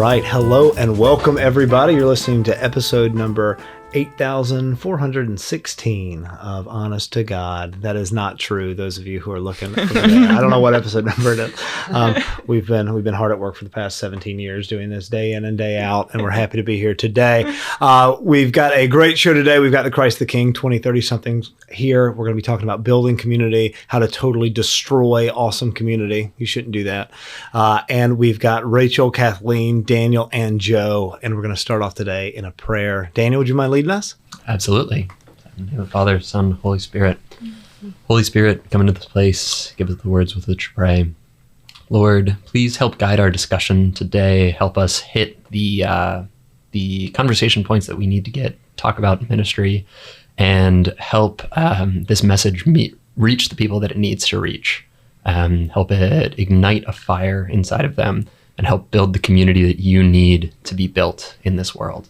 right. Hello and welcome, everybody. You're listening to episode number 8,416 of Honest to God. That is not true. Those of you who are looking over there, I don't know what episode number it is. We've been hard at work for the past 17 years doing this day in and day out, and we're happy to be here today. We've got a great show today. We've got the Christ the King 2030 somethings here. We're going to be talking about building community, how to totally destroy awesome community. You shouldn't do that. And we've got Rachel, Kathleen, Daniel, and Joe, and we're going to start off today in a prayer. Daniel, would you mind leading us? Absolutely. In the name of the Father, Son, Holy Spirit. Holy Spirit, come into this place. Give us the words with which to pray. Lord, please help guide our discussion today. Help us hit the conversation points that we need to talk about in ministry, and help this message reach the people that it needs to reach. Help it ignite a fire inside of them, and help build the community that you need to be built in this world.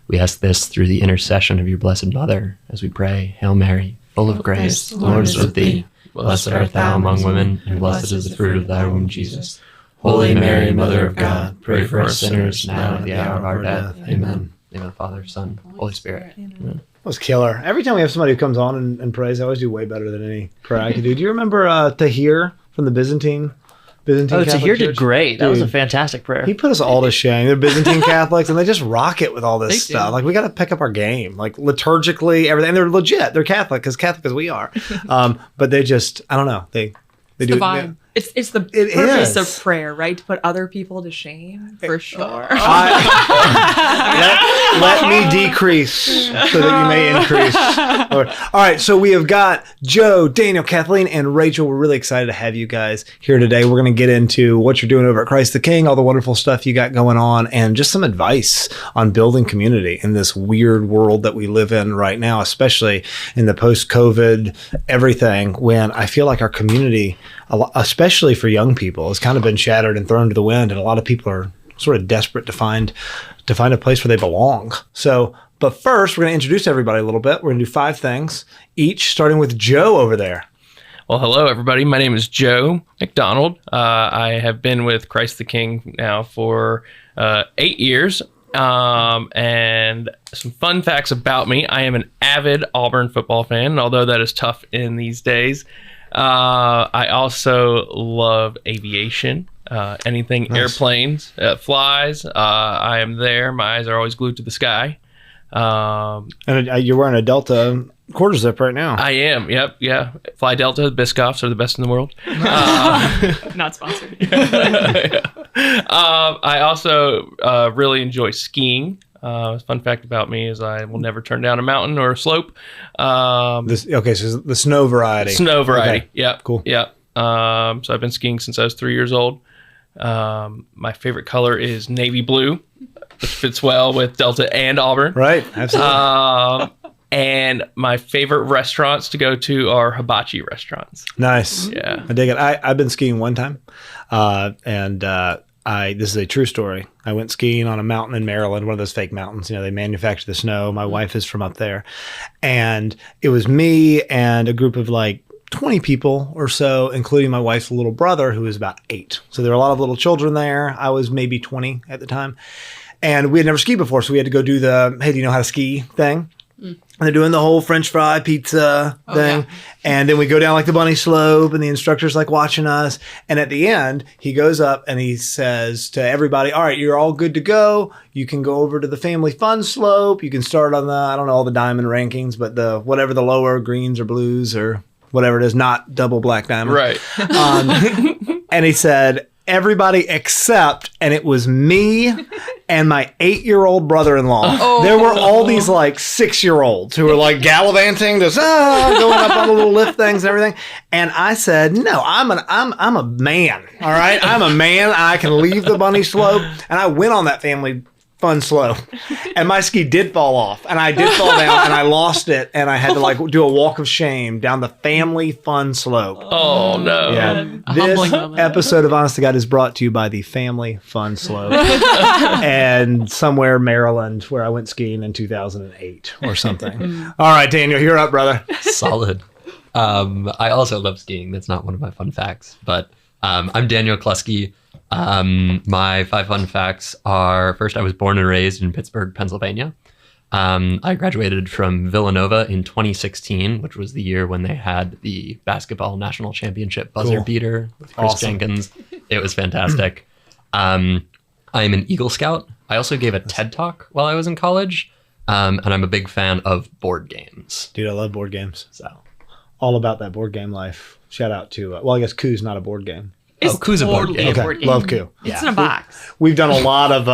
We ask this through the intercession of your Blessed Mother as we pray. Hail Mary, full of grace, the Lord is with thee. Blessed art thou among women, and blessed is the fruit of thy womb, Jesus. Holy Mary, Mother of God, pray for us sinners now and at the hour of our death. Amen. In the name of the Father, Son, Holy Spirit. Amen. That was killer. Every time we have somebody who comes on and prays, I always do way better than any prayer I could do. Do you remember Tahir from the Byzantine Catholic Tahir Church? did great. That was a fantastic prayer. He put us all to shame. They're Byzantine Catholics, and they just rock it with all this stuff. Like, we got to pick up our game, like liturgically, everything. And they're legit. They're Catholic as we are. But they just, I don't know. They do the vibe. Yeah. It's the purpose of prayer, right? To put other people to shame, for sure. Let me decrease so that you may increase. Lord. All right, so we have got Joe, Daniel, Kathleen, and Rachel. We're really excited to have you guys here today. We're going to get into what you're doing over at Christ the King, all the wonderful stuff you got going on, and just some advice on building community in this weird world that we live in right now, especially in the post-COVID everything, when I feel like our community, especially for young people, has kind of been shattered and thrown to the wind, and a lot of people are sort of desperate to find a place where they belong. So, but first, we're going to introduce everybody a little bit. We're going to do 5 things each, starting with Joe over there. Well, hello, everybody. My name is Joe McDonald. I have been with Christ the King now for 8 years. And some fun facts about me. I am an avid Auburn football fan, although that is tough in these days. I also love aviation, anything nice. Airplanes, flies. I am there. My eyes are always glued to the sky. And you're wearing a Delta quarter zip right now. I am. Yep. Yeah. Fly Delta. Biscoffs are the best in the world. Not sponsored. I also really enjoy skiing. Fun fact about me is I will never turn down a mountain or a slope. So the snow variety. Snow variety. Okay. Yep. Cool. Yep. So I've been skiing since I was 3 years old. My favorite color is navy blue, which fits well with Delta and Auburn. Right. Absolutely. And my favorite restaurants to go to are hibachi restaurants. Nice. Yeah. I dig it. I've been skiing one time, this is a true story. I went skiing on a mountain in Maryland, one of those fake mountains. You know, they manufacture the snow. My wife is from up there. And it was me and a group of like 20 people or so, including my wife's little brother, who was about 8. So there were a lot of little children there. I was maybe 20 at the time. And we had never skied before, so we had to go do the, hey, do you know how to ski thing? And they're doing the whole French fry pizza thing. Yeah. And then we go down like the bunny slope, and the instructor's like watching us. And at the end, he goes up and he says to everybody, all right, you're all good to go. You can go over to the family fun slope. You can start on I don't know all the diamond rankings, but whatever the lower greens or blues or whatever it is, not double black diamond. Right. And he said, everybody except, and it was me and my 8-year-old brother-in-law. Oh. There were all these like 6-year-olds who were like gallivanting, just going up on the little lift things and everything. And I said, no, I'm a man. All right, I'm a man. I can leave the bunny slope. And I went on that family fun slope, and my ski did fall off, and I did fall down, and I lost it, and I had to like do a walk of shame down the family fun slope. Oh no! Yeah. This episode of Honest to God is brought to you by the Family Fun Slope, and somewhere Maryland, where I went skiing in 2008 or something. All right, Daniel, you're up, brother. Solid. I also love skiing. That's not one of my fun facts, but I'm Daniel Kluski. My 5 fun facts are, first, I was born and raised in Pittsburgh, Pennsylvania. I graduated from Villanova in 2016, which was the year when they had the basketball national championship buzzer beater with Chris Jenkins. It was fantastic. I'm an Eagle Scout. I also gave a TED Talk while I was in college, and I'm a big fan of board games. Dude, I love board games. So, all about that board game life. Shout out to, I guess Coos not a board game. Coos a board game. Okay, board game. love Coo. It's in a box. We've done a lot of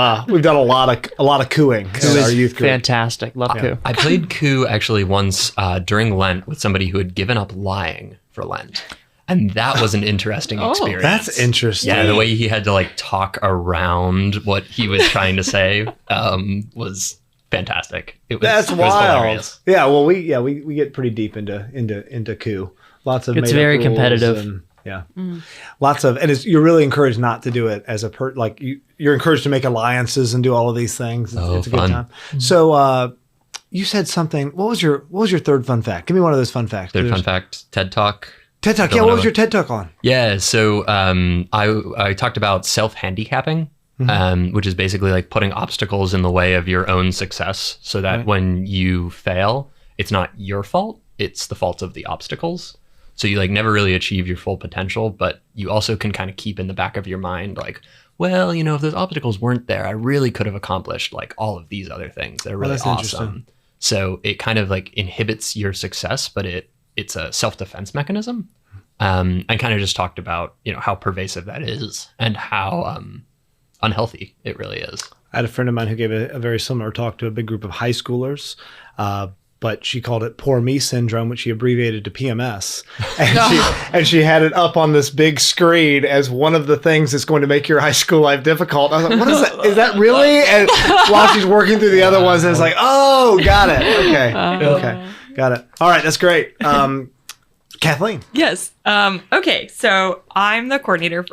cooing in our youth group. Fantastic. Love Coup. I played Coup actually once during Lent with somebody who had given up lying for Lent. And that was an interesting experience. That's interesting. Yeah, the way he had to like talk around what he was trying to say was fantastic. That's it was wild. Hilarious. Yeah, well, we get pretty deep into Coup. Lots of It's made-up very rules competitive. and, yeah, lots of, and you're really encouraged not to do it as a you're encouraged to make alliances and do all of these things. It's a good fun. time. So you said something. What was your third fun fact? Give me one of those fun facts. Third fun fact: TED Talk. TED Talk. Yeah, what was your TED Talk on? Yeah, so I talked about self-handicapping, which is basically like putting obstacles in the way of your own success, so that when you fail, it's not your fault; it's the fault of the obstacles. So you like never really achieve your full potential, but you also can kind of keep in the back of your mind like, well, if those obstacles weren't there, I really could have accomplished like all of these other things that are really awesome. So it kind of like inhibits your success, but it's a self-defense mechanism. And kind of just talked about, how pervasive that is and how unhealthy it really is. I had a friend of mine who gave a very similar talk to a big group of high schoolers, but she called it poor me syndrome, which she abbreviated to PMS. And she had it up on this big screen as one of the things that's going to make your high school life difficult. I was like, what is that? Is that really? And while she's working through the other ones, it's like, oh, got it. Okay. Got it. All right. That's great. Kathleen. Yes. Okay. So I'm the coordinator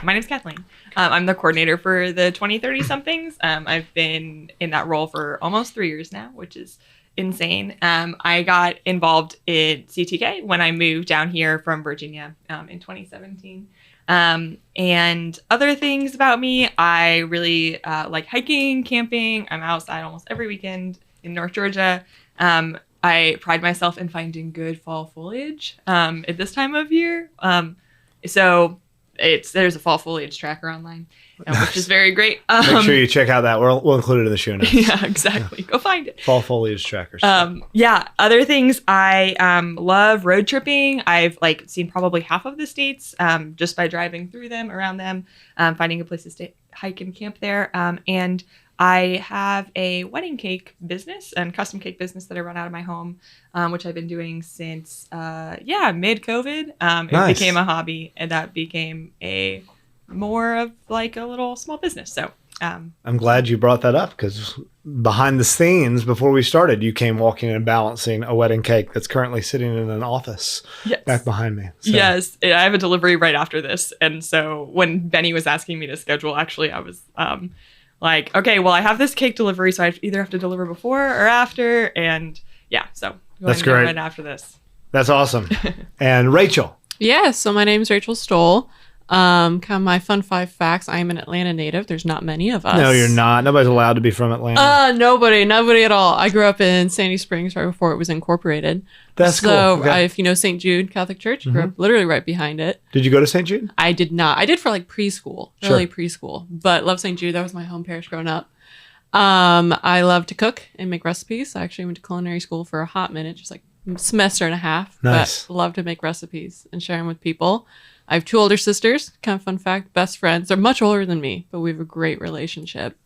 my name's Kathleen. I'm the coordinator for the 2030 somethings. I've been in that role for almost 3 years now, which is insane. I got involved in CTK when I moved down here from Virginia in 2017. And other things about me, I really like hiking, camping. I'm outside almost every weekend in North Georgia. I pride myself in finding good fall foliage at this time of year. So there's a fall foliage tracker online, which is very great. Make sure you check out that. We'll include it in the show notes. Yeah, exactly. Go find it. Fall foliage trackers. Other things, I love road tripping. I've seen probably half of the states just by driving through them, around them, finding a place to stay, hike and camp there. And I have a wedding cake business and custom cake business that I run out of my home, which I've been doing since, mid-COVID. It became a hobby, and that became more of like a little small business. So I'm glad you brought that up, because behind the scenes, before we started, you came walking and balancing a wedding cake that's currently sitting in an office back behind me. So. Yes, I have a delivery right after this. And so when Benny was asking me to schedule, actually, I was okay, well, I have this cake delivery, so I either have to deliver before or after. And so that's great. Right after this. That's awesome. And Rachel. Yeah, so my name is Rachel Stoll. My fun 5 facts. I am an Atlanta native. There's not many of us. No, you're not. Nobody's allowed to be from Atlanta. Nobody at all. I grew up in Sandy Springs right before it was incorporated. That's cool. So if you know St. Jude Catholic Church, grew up literally right behind it. Did you go to St. Jude? I did not. I did for preschool, early preschool, but love St. Jude. That was my home parish growing up. I love to cook and make recipes. I actually went to culinary school for a hot minute, just a semester and a half. Nice. But love to make recipes and share them with people. I have 2 older sisters, kind of fun fact, best friends. They're much older than me, but we have a great relationship.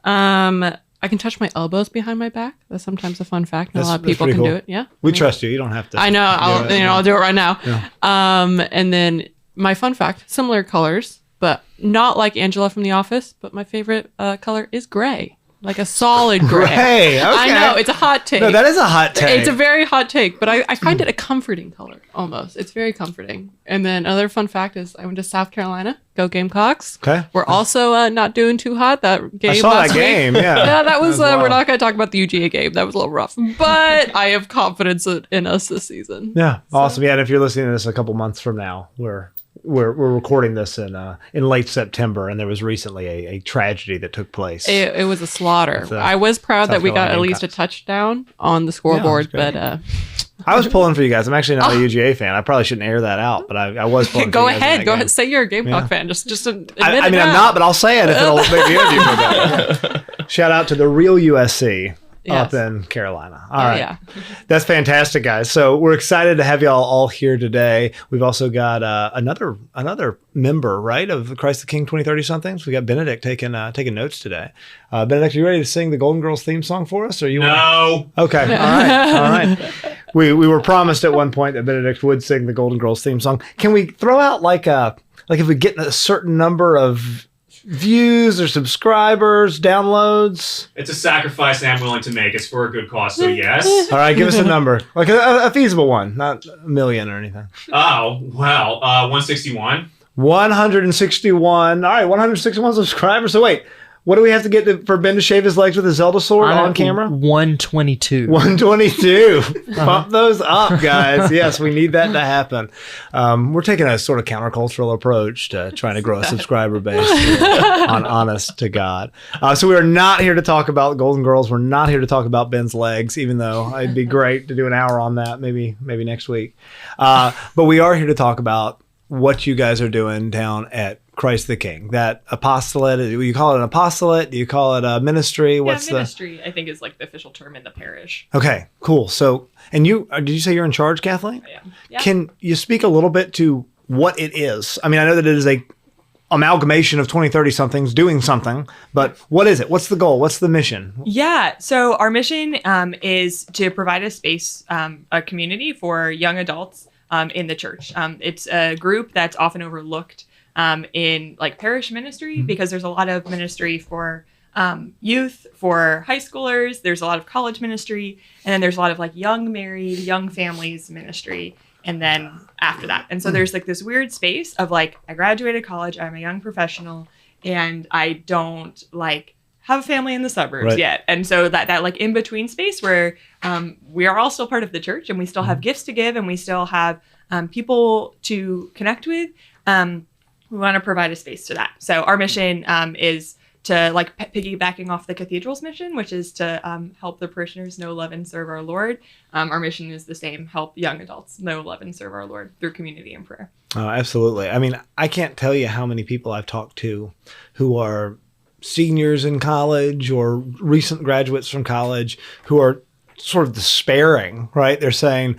I can touch my elbows behind my back. That's sometimes a fun fact. Not a lot of people can do it. Yeah. We trust you. You don't have to. I know. I'll do it right now. Yeah. And then my fun fact, similar colors, but not like Angela from The Office, but my favorite color is gray. Like a solid gray. Okay. I know, it's a hot take. No, that is a hot take. It's a very hot take, but I find it a comforting color, almost. It's very comforting. And then another fun fact is I went to South Carolina. Go Gamecocks. Okay. We're also not doing too hot. That game I saw last that game, week. yeah. Yeah, that was, wild. we're not going to talk about the UGA game. That was a little rough. But I have confidence in us this season. Yeah, awesome. Yeah, and if you're listening to this a couple months from now, we're we're recording this in late September, and there was recently a tragedy that took place. It was a slaughter. I was proud that we got at least a touchdown on the scoreboard, but I was pulling for you guys. I'm actually not a UGA fan. I probably shouldn't air that out, but I was pulling. Go for you guys ahead. Go ahead. Say you're a Gamecock fan. Just admit it. I mean, I'm not, but I'll say it if it'll make the interview go better. Shout out to the real USC. Up in Carolina. All right. Yeah. That's fantastic, guys. So we're excited to have y'all all here today. We've also got another member, right, of the Christ the King 2030 somethings. We got Benedict taking notes today. Benedict, are you ready to sing the Golden Girls theme song for us? Or you No. Okay. All right. We were promised at one point that Benedict would sing the Golden Girls theme song. Can we throw out like if we get a certain number of views or subscribers, downloads? It's a sacrifice that I'm willing to make. It's for a good cause, so yes. All right, give us a number. Like a feasible one, not a million or anything. Oh, well, 161. 161. All right, 161 subscribers. So wait, what do we have to get for Ben to shave his legs with a Zelda sword on camera? 122. 122. Pump those up, guys. Yes, we need that to happen. We're taking a sort of countercultural approach to trying to grow a subscriber base on Honest to God. So we are not here to talk about Golden Girls. We're not here to talk about Ben's legs, even though it'd be great to do an hour on that, maybe next week. But we are here to talk about what you guys are doing down at Christ the King. That apostolate, do you call it an apostolate? Do you call it a ministry? Ministry, I think, is like the official term in the parish. Okay, cool. So, and you, did you say you're in charge, Kathleen? I am. Yeah. Can you speak a little bit to what it is? I mean, I know that it is a amalgamation of 2030 somethings doing something, but what is it? What's the goal? What's the mission? Yeah. So our mission is to provide a space, a community for young adults in the church. It's a group that's often overlooked in like parish ministry, because there's a lot of ministry for youth, for high schoolers. There's a lot of college ministry, and then there's a lot of like young married, young families ministry. And then after that, and so there's like this weird space of like, I graduated college, I'm a young professional, and I don't like have a family in the suburbs yet. And so that like in between space where we are all still part of the church, and we still have gifts to give, and we still have people to connect with. We want to provide a space to that. So our mission is to like piggybacking off the cathedral's mission, which is to help the parishioners know, love, and serve our Lord. Our mission is the same: help young adults know, love, and serve our Lord through community and prayer. Oh, absolutely. I mean, I can't tell you how many people I've talked to who are seniors in college or recent graduates from college who are sort of despairing, right? They're saying,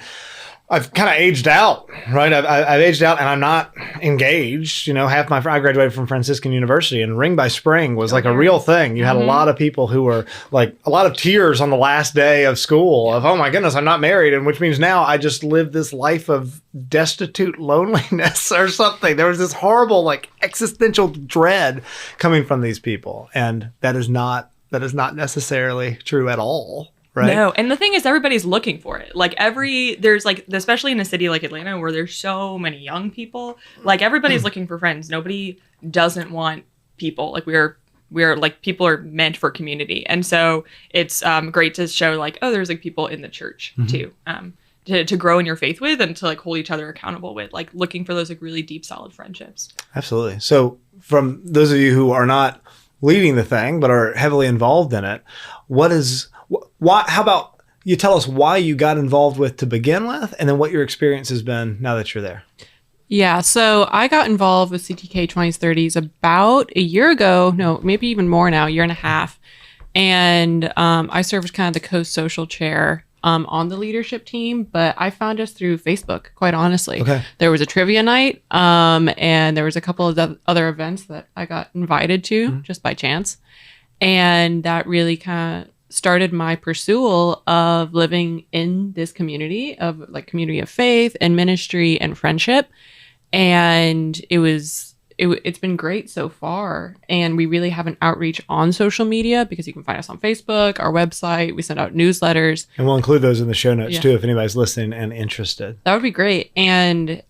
I've kind of aged out, right? I've aged out and I'm not engaged. You know, I graduated from Franciscan University, and Ring by Spring was like a real thing. You had a lot of people who were like a lot of tears on the last day of school of, oh my goodness, I'm not married. And which means now I just live this life of destitute loneliness or something. There was this horrible like existential dread coming from these people. And that is not necessarily true at all. Right. No, and the thing is, everybody's looking for it. Like there's like, especially in a city like Atlanta where there's so many young people, like everybody's looking for friends. Nobody doesn't want people. Like we're like, people are meant for community. And so it's great to show like, oh, there's like people in the church too, to grow in your faith with, and to like hold each other accountable with, like looking for those like really deep, solid friendships. Absolutely. So from those of you who are not leading the thing, but are heavily involved in it, how about you tell us why you got involved with to begin with, and then what your experience has been now that you're there? Yeah, so I got involved with CTK 2030s about a year ago, no, maybe even more now, a year and a half. And I serve as kind of the co-social chair on the leadership team, but I found us through Facebook, quite honestly. Okay. There was a trivia night, and there was a couple of other events that I got invited to just by chance. And that really kind of started my pursuit of living in this community of like community of faith and ministry and friendship. And it's been great so far. And we really have an outreach on social media, because you can find us on Facebook, our website. We send out newsletters. And we'll include those in the show notes too, if anybody's listening and interested. That would be great. And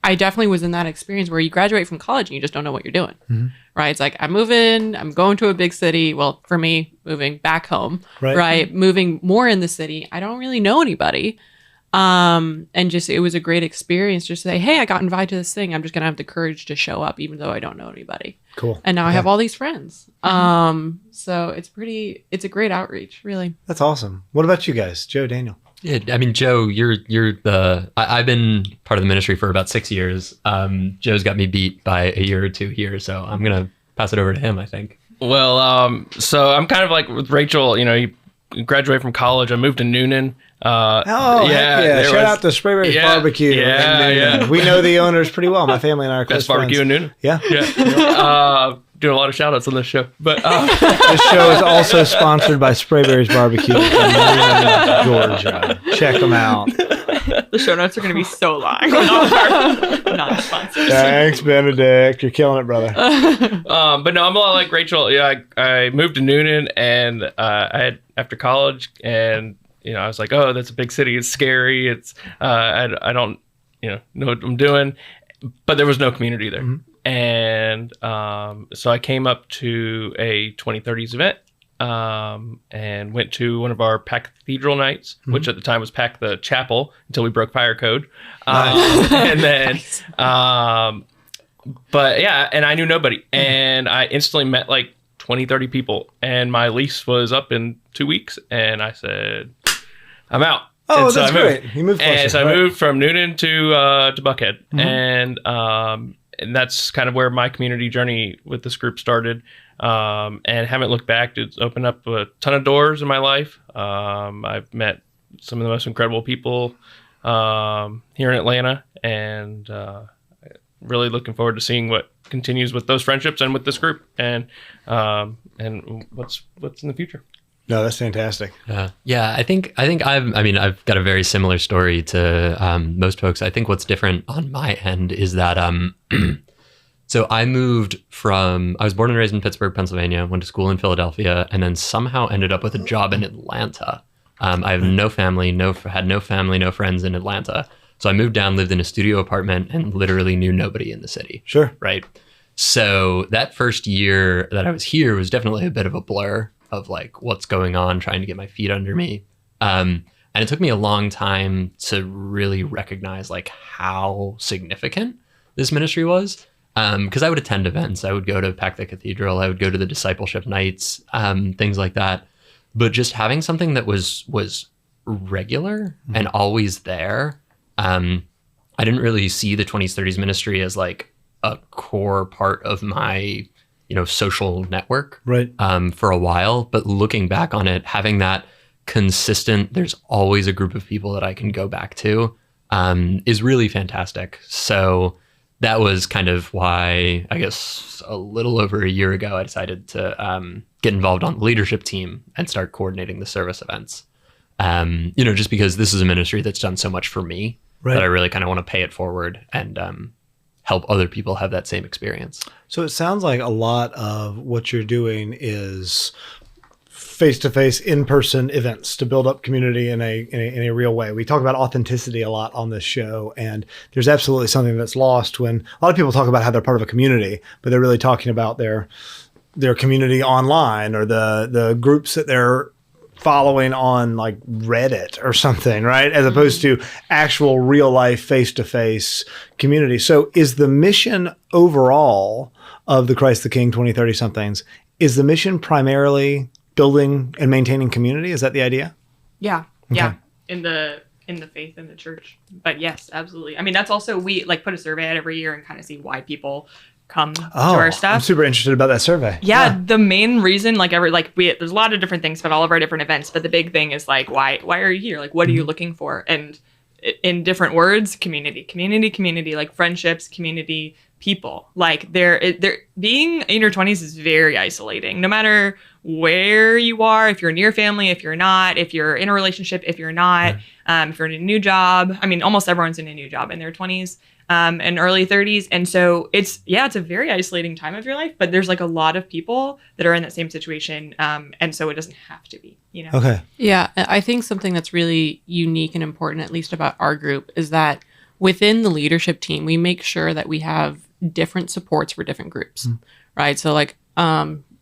I definitely was in that experience where you graduate from college and you just don't know what you're doing, right? It's like, I'm moving, I'm going to a big city. Well, for me, moving back home, right? Moving more in the city. I don't really know anybody. And just, it was a great experience just to say, hey, I got invited to this thing. I'm just going to have the courage to show up, even though I don't know anybody. Cool. And now I have all these friends. So it's a great outreach, really. That's awesome. What about you guys, Joe, Daniel? Yeah, I mean, Joe, you're the. I've been part of the ministry for about 6 years. Joe's got me beat by a year or two here, so I'm gonna pass it over to him, I think. Well, so I'm kind of like with Rachel. You graduated from college. I moved to Noonan. Yeah. Shout out to Sprayberry's Barbecue. Yeah. We know the owners pretty well. My family and I are close Best barbecue in Noonan. Yeah. Doing a lot of shout outs on this show. But this show is also sponsored by Sprayberry's Barbecue in Noonan, Georgia. Check them out. The show notes are going to be so long with all of our non-sponsors. Thanks, Benedict. You're killing it, brother. But no, I'm a lot like Rachel. Yeah, I moved to Noonan, and I had after college, and I was like, oh, that's a big city. It's scary. It's I don't know what I'm doing, but there was no community there. Mm-hmm. And so I came up to a 2030s event and went to one of our Pack Cathedral nights, mm-hmm. which at the time was Pack the Chapel until we broke fire code. And then, but yeah, and I knew nobody. And I instantly met like 20, 30 people. And my lease was up in 2 weeks. And I said, I'm out. Oh, so that's great. You moved closer. And so I moved from Noonan to Buckhead. Mm-hmm. And that's kind of where my community journey with this group started. And haven't looked back. It's opened up a ton of doors in my life. I've met some of the most incredible people here in Atlanta, and really looking forward to seeing what continues with those friendships and with this group, and what's in the future. No, that's fantastic. Yeah, I think I've got a very similar story to most folks. I think what's different on my end is that so I was born and raised in Pittsburgh, Pennsylvania, went to school in Philadelphia, and then somehow ended up with a job in Atlanta. I have no family, no friends in Atlanta. So I moved down, lived in a studio apartment, and literally knew nobody in the city. Sure. Right. So that first year that I was here was definitely a bit of a blur of like what's going on, trying to get my feet under me. And it took me a long time to really recognize like how significant this ministry was. Because I would attend events. I would go to Pack the Cathedral. I would go to the discipleship nights, things like that. But just having something that was regular mm-hmm. and always there. I didn't really see the 20s, 30s ministry as like a core part of my social network for a while. But looking back on it, having that consistent, there's always a group of people that I can go back to is really fantastic. So that was kind of why, I guess, a little over a year ago, I decided to get involved on the leadership team and start coordinating the service events. Just because this is a ministry that's done so much for me that I really kind of want to pay it forward and help other people have that same experience. So it sounds like a lot of what you're doing is face-to-face, in-person events to build up community in a real way. We talk about authenticity a lot on this show, and there's absolutely something that's lost when a lot of people talk about how they're part of a community, but they're really talking about their community online or the groups that they're following on like Reddit or something, right? As opposed to actual real life face-to-face community. So is the mission overall of the Christ the King 2030 somethings, is the mission primarily building and maintaining community? Is that the idea? Yeah. Okay. Yeah. In the faith in the church. But yes, absolutely. I mean, that's also, we like put a survey out every year and kind of see why people come to our stuff. I'm super interested about that survey. Yeah. The main reason, there's a lot of different things about all of our different events, but the big thing is like, why are you here? Like, what are you looking for? And in different words, community, like friendships, community, people. Like they're being in your 20s is very isolating, no matter where you are, if you're near family, if you're not, if you're in a relationship, if you're not, if you're in a new job. I mean, almost everyone's in a new job in their 20s and early 30s. And so it's a very isolating time of your life, but there's like a lot of people that are in that same situation. And so it doesn't have to be, Okay. Yeah. I think something that's really unique and important, at least about our group, is that within the leadership team, we make sure that we have different supports for different groups, right? So like,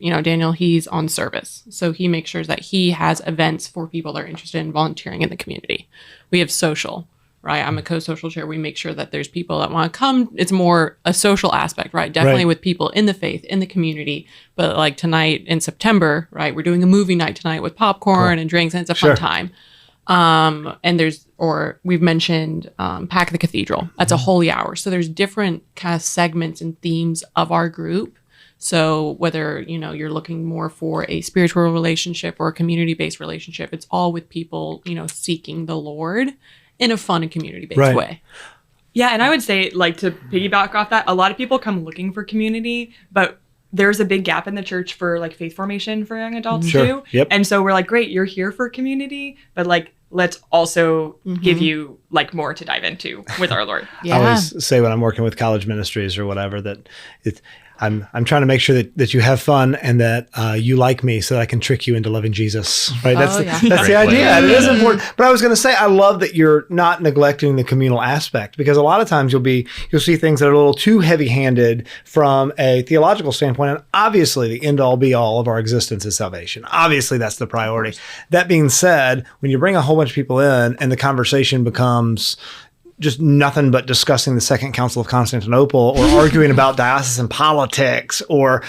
Daniel, he's on service. So he makes sure that he has events for people that are interested in volunteering in the community. We have social, right? I'm a co-social chair. We make sure that there's people that want to come. It's more a social aspect, right? Definitely with people in the faith, in the community. But like tonight in September, right? We're doing a movie night tonight with popcorn and drinks, and it's a fun time. And we've mentioned Pack the Cathedral. That's a holy hour. So there's different kind of segments and themes of our group. So whether, you're looking more for a spiritual relationship or a community-based relationship, it's all with people, seeking the Lord in a fun and community-based way. Yeah, and I would say, like, to piggyback off that, a lot of people come looking for community, but there's a big gap in the church for, like, faith formation for young adults, too. Yep. And so we're like, great, you're here for community, but, like, let's also give you, like, more to dive into with our Lord. I always say when I'm working with college ministries or whatever that I'm trying to make sure that you have fun and that you like me so that I can trick you into loving Jesus, right? That's the idea. And it is important. But I was going to say, I love that you're not neglecting the communal aspect, because a lot of times you'll see things that are a little too heavy-handed from a theological standpoint. And obviously the end all be all of our existence is salvation. Obviously that's the priority. That being said, when you bring a whole bunch of people in and the conversation becomes just nothing but discussing the Second Council of Constantinople or arguing about diocesan politics or,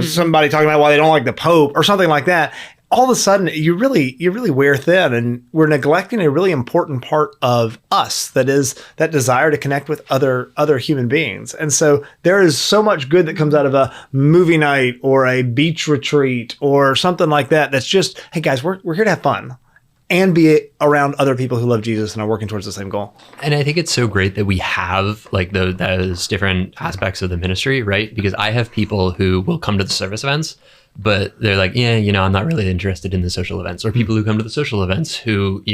somebody talking about why they don't like the Pope or something like that, all of a sudden you really wear thin, and we're neglecting a really important part of us, that is that desire to connect with other human beings. And so there is so much good that comes out of a movie night or a beach retreat or something like that. That's just, hey guys, we're here to have fun and be around other people who love Jesus and are working towards the same goal. And I think it's so great that we have like those different aspects of the ministry, right? Because I have people who will come to the service events, but they're like, I'm not really interested in the social events. Or people who come to the social events who,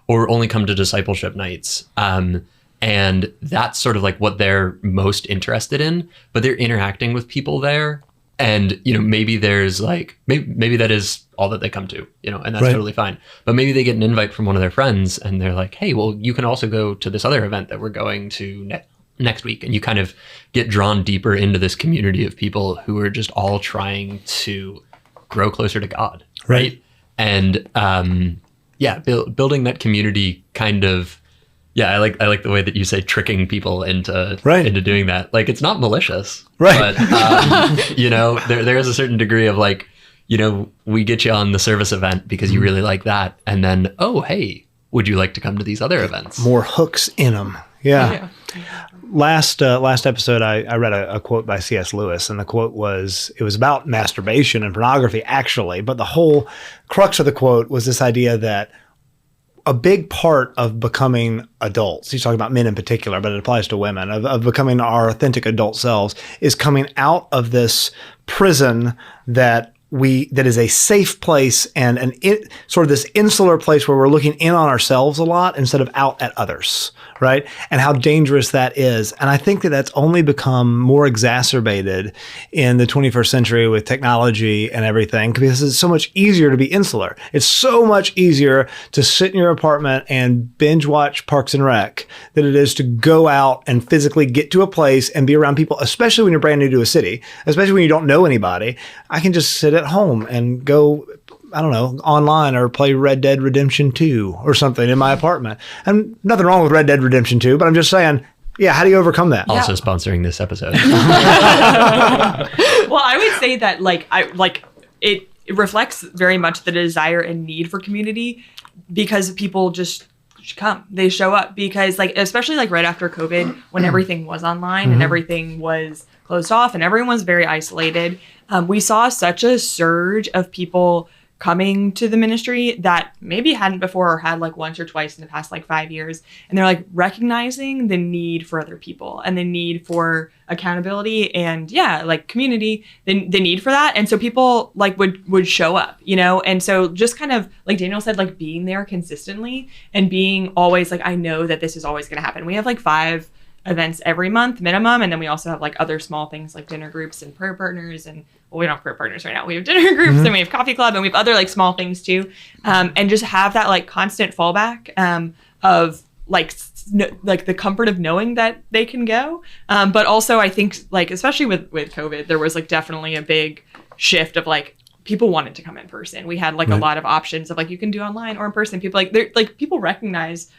or only come to discipleship nights. And that's sort of like what they're most interested in, but they're interacting with people there. And, maybe there's like, maybe that is all that they come to, and that's totally fine. But maybe they get an invite from one of their friends and they're like, hey, well, you can also go to this other event that we're going to next week. And you kind of get drawn deeper into this community of people who are just all trying to grow closer to God. Right. And, building that community kind of, I like the way that you say tricking people into doing that. Like, it's not malicious, right? But there is a certain degree of like, we get you on the service event because you really like that, and then hey, would you like to come to these other events? More hooks in them, yeah. Last episode, I read a quote by C.S. Lewis, and the quote was about masturbation and pornography, actually, but the whole crux of the quote was this idea that a big part of becoming adults, he's talking about men in particular, but it applies to women, of becoming our authentic adult selves, is coming out of this prison that is a safe place and sort of this insular place where we're looking in on ourselves a lot instead of out at others, right? And how dangerous that is. And I think that that's only become more exacerbated in the 21st century with technology and everything, because it's so much easier to be insular. It's so much easier to sit in your apartment and binge watch Parks and Rec than it is to go out and physically get to a place and be around people, especially when you're brand new to a city, especially when you don't know anybody. I can just sit at home and go, I don't know, online or play Red Dead Redemption 2 or something in my apartment. And nothing wrong with Red Dead Redemption 2, but I'm just saying, how do you overcome that? Also sponsoring this episode. Well, I would say that it reflects very much the desire and need for community, because people just come, they show up, because especially right after COVID, when everything was online and everything was closed off and everyone was very isolated, we saw such a surge of people coming to the ministry that maybe hadn't before, or had once or twice in the past 5 years. And they're recognizing the need for other people and the need for accountability and community, the need for that. And so people would show up, and so just kind of like Daniel said, being there consistently and being always I know that this is always going to happen. We have 5 events every month minimum, and then we also have other small things like dinner groups and prayer partners, and we don't have prayer partners right now, we have dinner groups and we have coffee club, and we have other small things too, and just have that constant fallback of the comfort of knowing that they can go, but also I think especially with COVID, there was definitely a big shift of like people wanted to come in person. We had like a lot of options of like you can do online or in person. People people recognize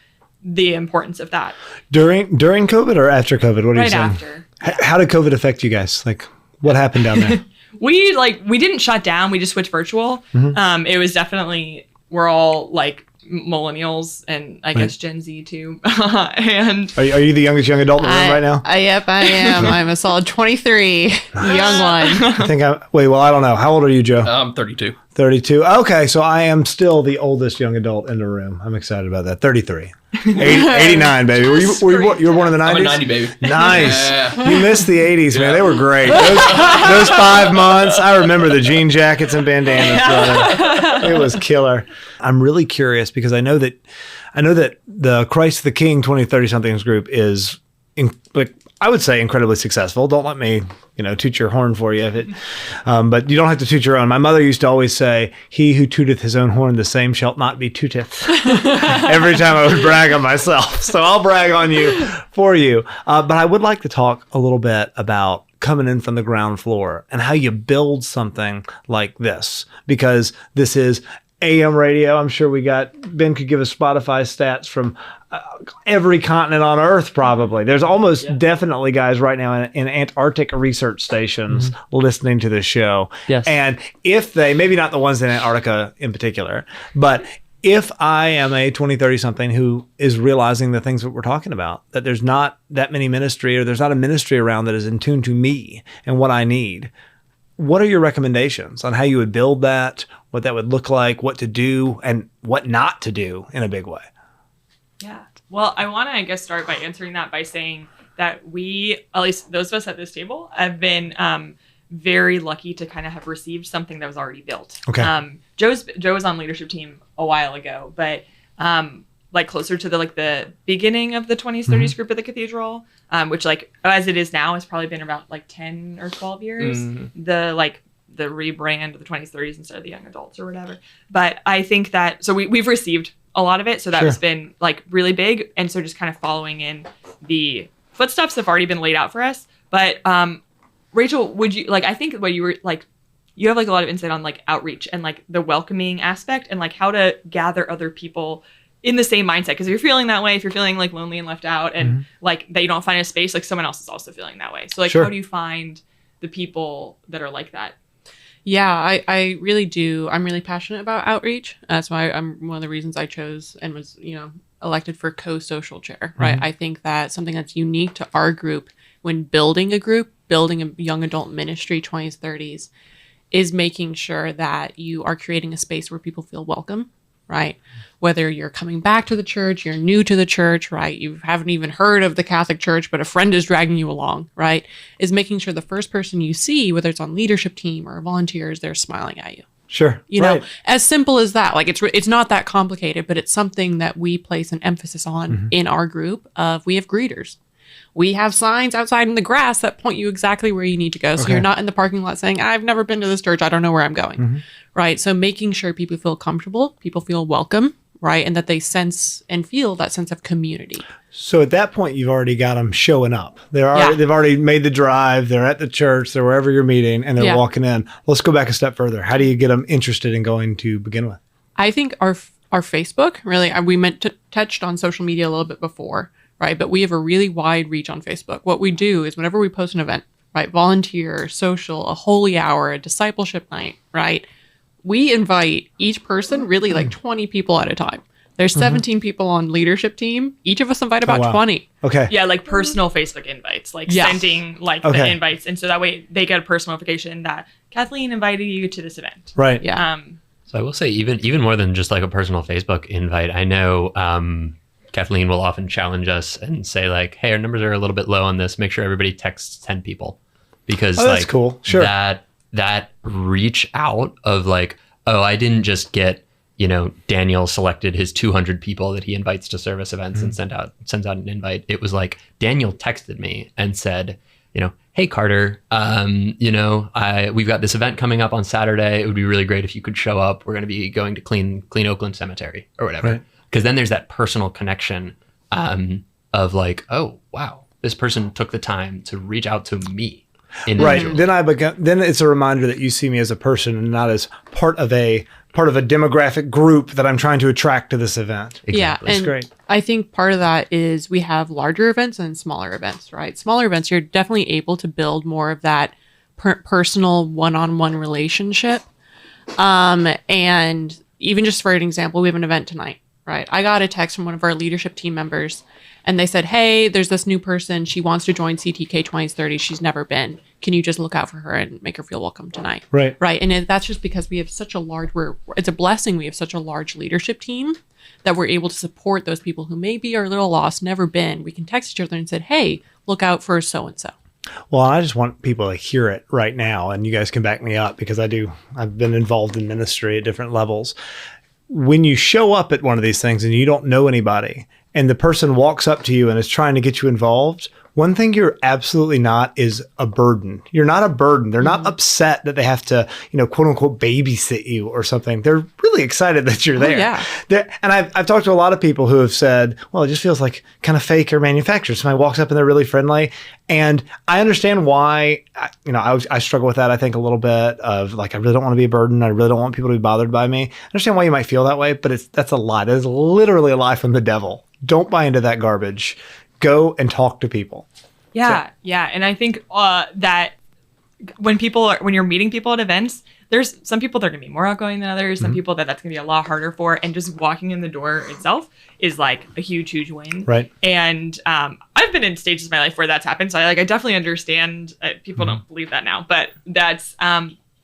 the importance of that. During COVID or after COVID? What are you saying? After. How did COVID affect you guys? Like, what happened down there? We didn't shut down. We just switched virtual. It was definitely, we're all like millennials and I guess Gen Z too. And are you the youngest young adult in the room right now? Yep, I am. I'm a solid 23, young one. I think I don't know. How old are you, Joe? I'm 32. 32. Okay, so I am still the oldest young adult in the room. I'm excited about that. 33. 89, baby. You were born in the 90s? I'm a 90 baby. Nice. Yeah. You missed the 80s, man. They were great. Those 5 months. I remember the jean jackets and bandanas, brother. It was killer. I'm really curious because I know that the Christ the King 2030 somethings group is I would say incredibly successful. Don't let me, toot your horn for you if it, but you don't have to toot your own. My mother used to always say, "He who tooteth his own horn, the same shalt not be tooteth." Every time I would brag on myself. So I'll brag on you for you. But I would like to talk a little bit about coming in from the ground floor and how you build something like this, because this is AM radio. I'm sure Ben could give us Spotify stats from every continent on Earth, probably. There's almost definitely guys right now in Antarctic research stations listening to this show. Yes. And if they, maybe not the ones in Antarctica in particular, but if I am a 20, 30 something who is realizing the things that we're talking about, that there's not that many ministry, or there's not a ministry around that is in tune to me and what I need, what are your recommendations on how you would build that, what that would look like, what to do, and what not to do in a big way? Yeah. Well, I want to, I guess, start by answering that by saying that we, at least those of us at this table, have been very lucky to kind of have received something that was already built. Okay. Joe was on leadership team a while ago, but like closer to the beginning of the 20s, 30s group at the cathedral, which like as it is now has probably been about like 10 or 12 years. The rebrand of the 20s, 30s instead of the young adults or whatever. But I think that, so we've received a lot of it. So that has been like really big. And so just kind of following in the footsteps have already been laid out for us. But Rachel, would you, like, I think what you were like, you have like a lot of insight on like outreach and like the welcoming aspect and like how to gather other people in the same mindset. Because if you're feeling that way, if you're feeling like lonely and left out and like that you don't find a space, like someone else is also feeling that way. So like, how do you find the people that are like that? Yeah, I really do. I'm really passionate about outreach. That's why I'm one of the reasons I chose and was, elected for co-social chair, right? I think that something that's unique to our group when building a group, building a young adult ministry, 20s, 30s, is making sure that you are creating a space where people feel welcome, right? Whether you're coming back to the church, you're new to the church, right? You haven't even heard of the Catholic Church, but a friend is dragging you along, right? Is making sure the first person you see, whether it's on leadership team or volunteers, they're smiling at you. Sure. You know, as simple as that. Like it's not that complicated, but it's something that we place an emphasis on in our group of, we have greeters. We have signs outside in the grass that point you exactly where you need to go. So you're not in the parking lot saying, I've never been to this church, I don't know where I'm going. Right? So making sure people feel comfortable, people feel welcome, right? And that they sense and feel that sense of community. So at that point, you've already got them showing up. They've already made the drive. They're at the church. They're wherever you're meeting, and they're walking in. Let's go back a step further. How do you get them interested in going to begin with? I think our Facebook, really, we touched on social media a little bit before, right? But we have a really wide reach on Facebook. What we do is whenever we post an event, right? Volunteer, social, a holy hour, a discipleship night, right? We invite each person, really like 20 people at a time. There's 17 people on leadership team. Each of us invite about 20. Okay. Yeah, like personal Facebook invites, like sending like the invites. And so that way they get a personal notification that Kathleen invited you to this event. Right. Yeah. So I will say even more than just like a personal Facebook invite, I know Kathleen will often challenge us and say like, hey, our numbers are a little bit low on this. Make sure everybody texts 10 people. Because that's cool. Sure. That reach out of like, oh, I didn't just get, Daniel selected his 200 people that he invites to service events and sends out an invite. It was like Daniel texted me and said, hey Carter, we've got this event coming up on Saturday. It would be really great if you could show up. We're going to be going to clean Oakland Cemetery or whatever. Because then there's that personal connection of like, oh wow, this person took the time to reach out to me. individuals. Right. Then it's a reminder that you see me as a person and not as part of a demographic group that I'm trying to attract to this event. Exactly. Yeah, That's and great. I think part of that is we have larger events and smaller events, right? Smaller events, you're definitely able to build more of that personal one-on-one relationship. And even just for an example, we have an event tonight, right? I got a text from one of our leadership team members, and they said, hey, there's this new person. She wants to join CTK 2030. She's never been. Can you just look out for her and make her feel welcome tonight? Right. Right. And that's just because we have such a large, it's a blessing. We have such a large leadership team that we're able to support those people who maybe are a little lost, never been. We can text each other and said, hey, look out for so-and-so. Well, I just want people to hear it right now, and you guys can back me up because I've been involved in ministry at different levels. When you show up at one of these things and you don't know anybody, and the person walks up to you and is trying to get you involved, one thing you're absolutely not is a burden. You're not a burden. They're not upset that they have to, quote unquote, babysit you or something. They're really excited that you're there. Yeah. And I've talked to a lot of people who have said, well, it just feels like kind of fake or manufactured. Somebody walks up and they're really friendly. And I understand why, I struggle with that, I think, a little bit of like, I really don't want to be a burden. I really don't want people to be bothered by me. I understand why you might feel that way, but that's a lie. That is literally a lie from the devil. Don't buy into that garbage. Go and talk to people. Yeah, yeah. And I think that when you're meeting people at events, there's some people that are going to be more outgoing than others, some people that's going to be a lot harder for. And just walking in the door itself is like a huge, huge win. Right. And I've been in stages of my life where that's happened. So I definitely understand. People don't believe that now, but that's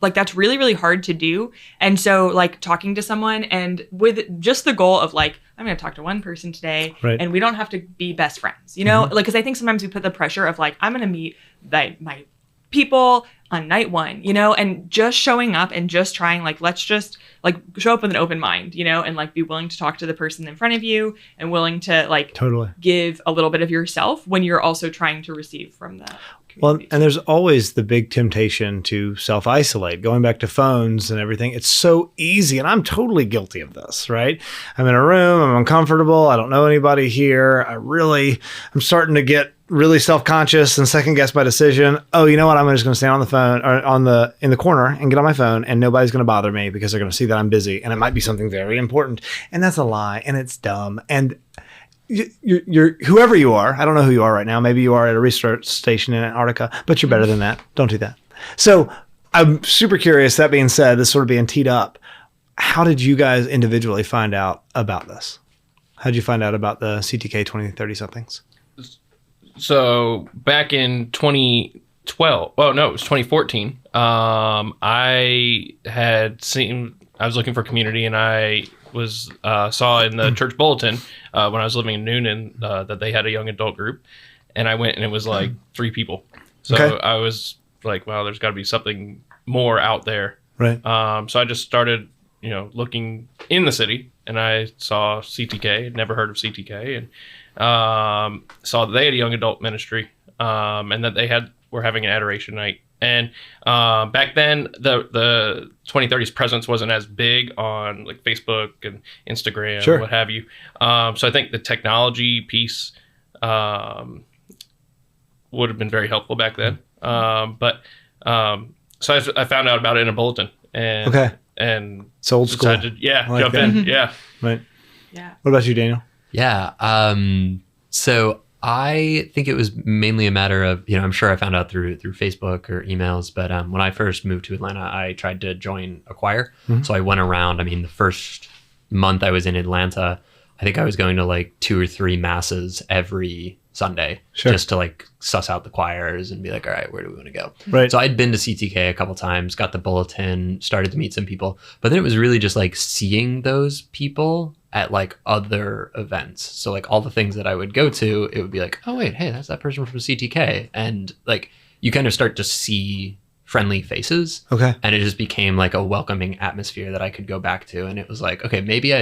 that's really, really hard to do. And so like talking to someone and with just the goal of like, I'm going to talk to one person today, right, and we don't have to be best friends, because I think sometimes we put the pressure of like, I'm going to meet my people on night one, and just showing up and just trying, like, let's just like show up with an open mind, and like be willing to talk to the person in front of you and willing to like totally give a little bit of yourself when you're also trying to receive from that. Well, and there's always the big temptation to self-isolate. Going back to phones and everything, it's so easy, and I'm totally guilty of this, right? I'm in a room, I'm uncomfortable, I don't know anybody here, I'm starting to get really self-conscious and second-guess my decision. Oh, you know what? I'm just going to stand on the phone or in the corner and get on my phone, and nobody's going to bother me because they're going to see that I'm busy, and it might be something very important, and that's a lie, and it's dumb, and you're whoever you are. I don't know who you are right now. Maybe you are at a research station in Antarctica, but you're better than that. Don't do that. So I'm super curious. That being said, this sort of being teed up, how did you guys individually find out about this? How did you find out about the CTK 2030 somethings? So back in 2012, it was 2014. I was looking for community, and I saw in the church bulletin when I was living in Noonan that they had a young adult group, and I went, and it was like 3 people. So okay. I was like, wow, there's got to be something more out there. Right. So I just started, looking in the city, and I saw CTK. Never heard of CTK, and saw that they had a young adult ministry, and that were having an adoration night. And back then, the 2030's presence wasn't as big on like Facebook and Instagram, sure, what have you. So I think the technology piece would have been very helpful back then. So I found out about it in a bulletin, and okay, and it's old school. Decided, jump in, yeah, right, yeah. What about you, Daniel? Yeah. So I think it was mainly a matter of, I'm sure I found out through Facebook or emails, but when I first moved to Atlanta, I tried to join a choir. Mm-hmm. So I went around. The first month I was in Atlanta, I think I was going to like 2 or 3 masses every Sunday, sure, just to like suss out the choirs and be like, all right, where do we want to go? Right. So I'd been to CTK a couple times, got the bulletin, started to meet some people, but then it was really just like seeing those people at like other events. So like all the things that I would go to, it would be like, oh wait, hey, that's that person from CTK. And like you kind of start to see friendly faces. Okay. And it just became like a welcoming atmosphere that I could go back to. And it was like, okay, maybe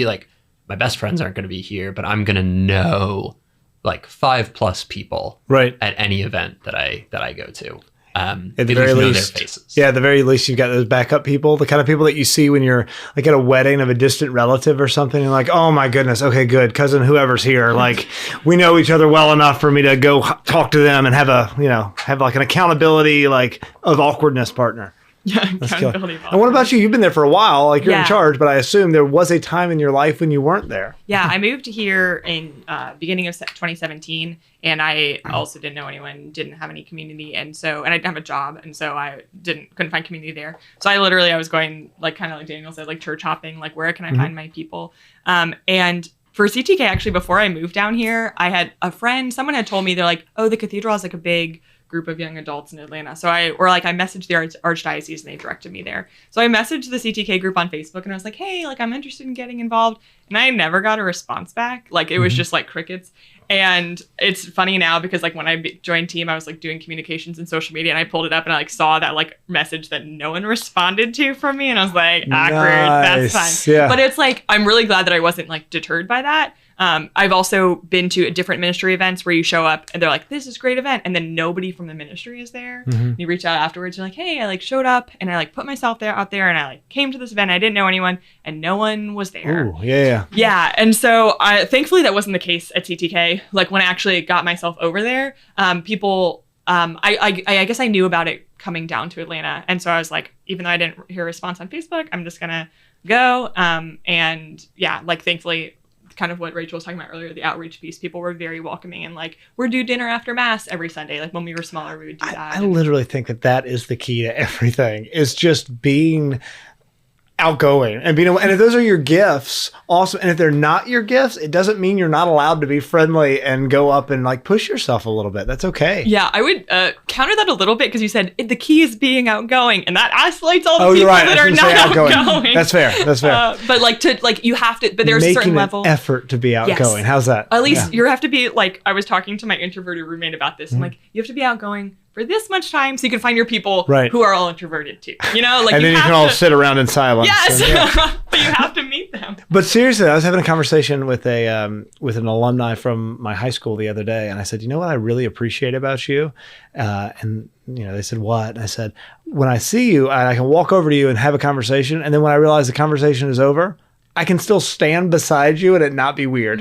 like my best friends aren't going to be here, but I'm going to know like 5+ people, right, at any event that I go to. At the very least, their faces. yeah, at the very least, you've got those backup people, the kind of people that you see when you're like at a wedding of a distant relative or something. And like, oh my goodness, okay, good, cousin, whoever's here, like we know each other well enough for me to go talk to them and have have like an accountability like of awkwardness partner. Yeah, That's accountability. killer. And what about you? You've been there for a while, like you're in Yeah. charge, but I assume there was a time in your life when you weren't there. Yeah, I moved here in beginning of 2017, and I also didn't know anyone, didn't have any community, and I didn't have a job, and so I couldn't find community there. So I was going like kind of like Daniel said, like church hopping, like where can I find my people? And for CTK, actually, before I moved down here, I had a friend. Someone had told me they're like, oh, the cathedral has like a big group of young adults in Atlanta. So I messaged the Archdiocese and they directed me there. So I messaged the CTK group on Facebook and I was like, hey, like I'm interested in getting involved. And I never got a response back. Like it was just like crickets. And it's funny now because like when I joined team, I was like doing communications and social media and I pulled it up and I like saw that like message that no one responded to from me. And I was like, awkward, that's fine. Yeah. But it's like, I'm really glad that I wasn't like deterred by that. I've also been to different ministry events where you show up and they're like, this is a great event. And then nobody from the ministry is there. You reach out afterwards. You're like, hey, I like showed up and I like put myself out there and I like came to this event. I didn't know anyone and no one was there. Ooh, yeah. Yeah. And so thankfully that wasn't the case at CTK. Like when I actually got myself over there, people, I guess I knew about it coming down to Atlanta. And so I was like, even though I didn't hear a response on Facebook, I'm just going to go. And yeah, like thankfully, kind of what Rachel was talking about earlier, the outreach piece, people were very welcoming and like, we're do dinner after mass every Sunday. Like when we were smaller, we would do that. I literally think that is the key to everything is just being outgoing and being, and if those are your gifts, awesome. And if they're not your gifts, it doesn't mean you're not allowed to be friendly and go up and like push yourself a little bit. That's okay. Yeah, I would counter that a little bit because you said the key is being outgoing, and that isolates all the people that are not outgoing. That's fair. That's fair. But like you have to. But there's a certain level. Making an effort to be outgoing. Yes. How's that? At least you have to be like. I was talking to my introverted roommate about this. I'm like, you have to be outgoing for this much time so you can find your people who are all introverted too. You know, like and then you can all sit around in silence. Yes, and, but you have to meet them. But seriously, I was having a conversation with an alumni from my high school the other day, and I said, you know what I really appreciate about you? And they said, what? And I said, when I see you, I can walk over to you and have a conversation, and then when I realize the conversation is over, I can still stand beside you and it not be weird.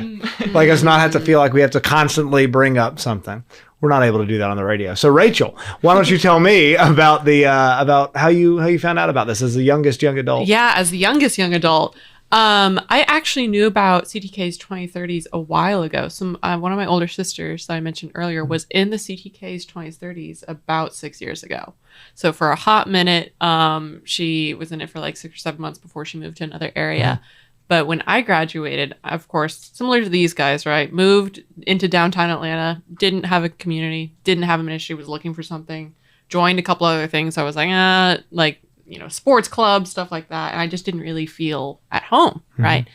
Like us not have to feel like we have to constantly bring up something. We're not able to do that on the radio. So Rachel, why don't you tell me about the about how you found out about this as the youngest young adult? Yeah, as the youngest young adult, I actually knew about CTK's 2030s a while ago. One of my older sisters that I mentioned earlier was in the CTK's 2030s about 6 years ago. So for a hot minute, she was in it for like 6 or 7 months before she moved to another area. But when I graduated, of course, similar to these guys, right? Moved into downtown Atlanta, didn't have a community, didn't have a ministry, was looking for something, joined a couple other things. I was like, sports clubs, stuff like that. And I just didn't really feel at home, right?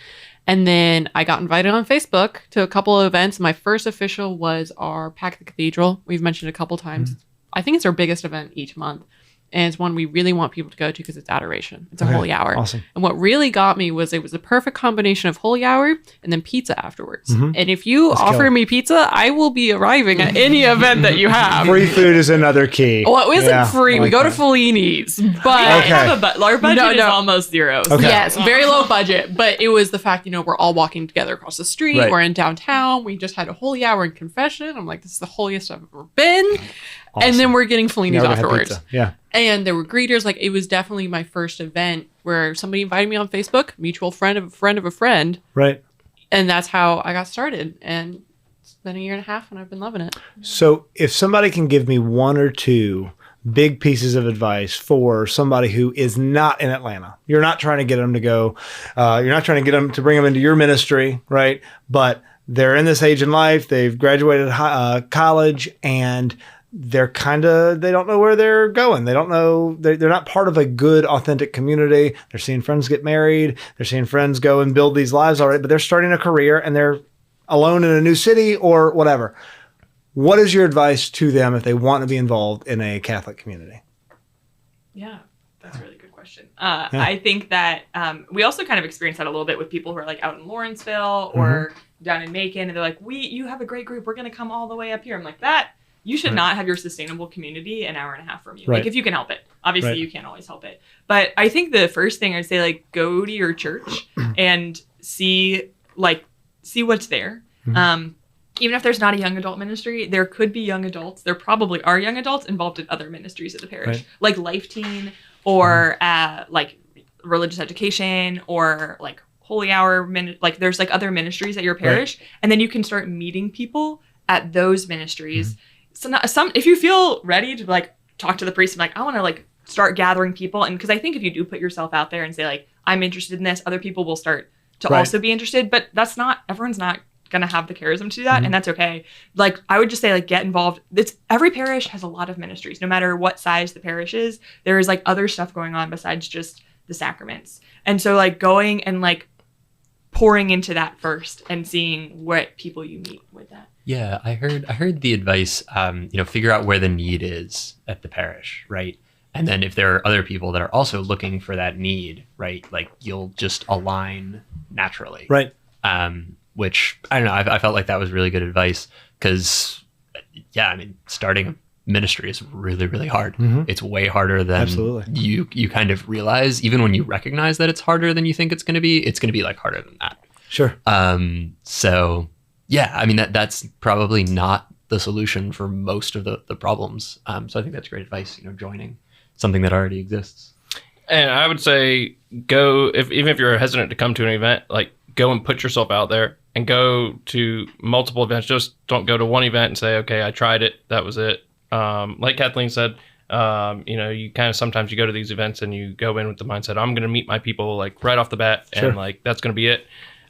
And then I got invited on Facebook to a couple of events. My first official was our Pack the Cathedral. We've mentioned it a couple times. I think it's our biggest event each month. And it's one we really want people to go to because it's adoration. It's a holy hour. Awesome. And what really got me was it was a perfect combination of holy hour and then pizza afterwards. And if you offer me pizza, I will be arriving at any event that you have. Free food is another key. Well, it isn't free. We go to Fellini's. But Our budget is almost zero. Okay. Yes, very low budget. But it was the fact, we're all walking together across the street. Right. We're in downtown. We just had a holy hour in confession. I'm like, this is the holiest I've ever been. Awesome. And then we're getting Fellini's Never had afterwards. pizza. Yeah. And there were greeters. Like, it was definitely my first event where somebody invited me on Facebook, mutual friend of a friend of a friend. Right. And that's how I got started. And it's been a year and a half and I've been loving it. So if somebody can give me one or two big pieces of advice for somebody who is not in Atlanta, you're not trying to get them to go, you're not trying to get them to bring them into your ministry, right? But they're in this age in life, they've graduated college, and they don't know where they're going. They don't know, they're not part of a good, authentic community. They're seeing friends get married. They're seeing friends go and build these lives already, but they're starting a career and they're alone in a new city or whatever. What is your advice to them if they want to be involved in a Catholic community? Yeah, that's a really good question. I think that we also kind of experience that a little bit with people who are like out in Lawrenceville or down in Macon, and they're like, you have a great group. We're going to come all the way up here. I'm like, that you should Right. not have your sustainable community an hour and a half from you. Right. Like if you can help it. Obviously Right. you can't always help it. But I think the first thing I'd say, like, go to your church and see what's there. Mhm. Even if there's not a young adult ministry, there could be young adults. There probably are young adults involved in other ministries at the parish, Right. like Life Teen or like religious education or like Holy Hour. Like there's like other ministries at your parish, and then you can start meeting people at those ministries. So if you feel ready to like talk to the priest and like I want to like start gathering people, and because I think if you do put yourself out there and say like I'm interested in this, other people will start to Right. also be interested. But everyone's not gonna have the charism to do that, Mhm. and that's okay. Like I would just say like get involved. Every parish has a lot of ministries, no matter what size the parish is. There is like other stuff going on besides just the sacraments, and so like going and like pouring into that first and seeing what people you meet with that. Yeah, I heard the advice, figure out where the need is at the parish, right? And then if there are other people that are also looking for that need, right, like you'll just align naturally. Right. Which, I don't know, I felt like that was really good advice because, yeah, I mean, starting a ministry is really, really hard. Mhm. It's way harder than Absolutely. you kind of realize. Even when you recognize that it's harder than you think it's going to be like harder than that. Sure. So yeah, I mean that's probably not the solution for most of the problems. So I think that's great advice. Joining something that already exists. And I would say even if you're hesitant to come to an event, like go and put yourself out there and go to multiple events. Just don't go to one event and say, okay, I tried it, that was it. Like Kathleen said, you kind of sometimes you go to these events and you go in with the mindset, I'm going to meet my people like right off the bat, Sure. and like that's going to be it.